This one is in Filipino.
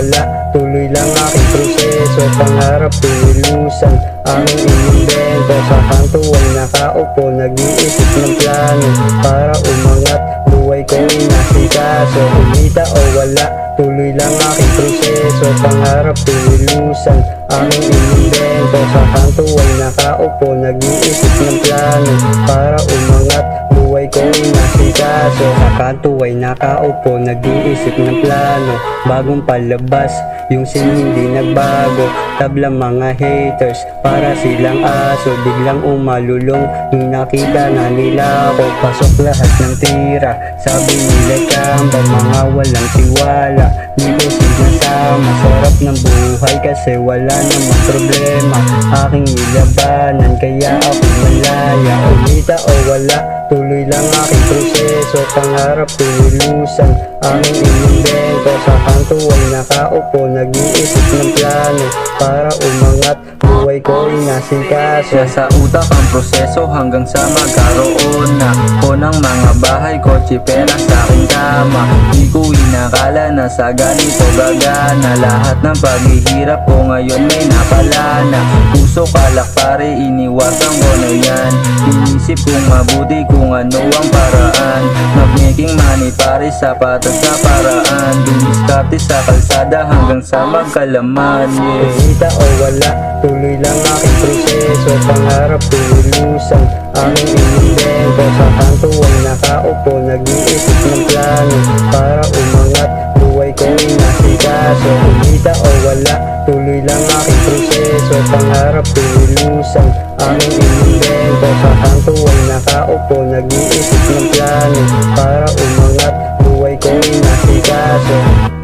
wala, tuloy lang aking proseso. Pangarap tinilusan, aming inimbento. Sa kanto ay nakaupo, nag-iisip ng plano para umangat, buhay ko inasikaso. Kumita o wala, tuloy lang aking proseso. Pangarap tinilusan, aming inimbento. Sa kanto ay nakaupo, nag-iisip ng plano para umangat, buhay ko inasikaso. Sa kanto ay nakaupo, nag-iisip ng plano. Bagong palabas, yung scene hindi nagbago. Tabla mga haters, para silang aso. Biglang umalulong, nung nakita na nila ako. Pasok lahat ng tira, sabi nila kamba, mga walang tiwala. Di ko sinasama, sarap ng buhay kasi wala namang problema. Aking nilabanan, kaya ako malaya. Umita o wala, tuloy lang aking proseso. Pangarap tinilusan, aming inimbento. Sa kanto ay nakaupo, nag-iisip ng plano para umangat, buhay ko inasikaso. Nasa utak ang proseso hanggang sa magkaroon na ko ng mga bahay, kotse, pera sa aking kama. Di ko inakala na sa ganito gagana. Lahat ng paghihirap ko ngayon may napala na. Puso kalak pare, iniwasan ko na yan. Inisip kong mabuti kung ano ang paraan. Mag-making money pare, sapatos sa paraan. Dumiskarte sa kalsada hanggang sa magkalaman, yeah. Kumita o wala, tuloy lang aking proseso. Pangarap tinilusan, aming inimbento. Sa kanto ay nakaupo, nag-iisip ng plano para umangat, buhay ko inasikaso. Kumita o wala, tuloy lang aking proseso. Pangarap tinilusan, aming inimbento. Sa kanto ay nakaupo, nag-iisip ng plano para umangat, buhay ko inasikaso.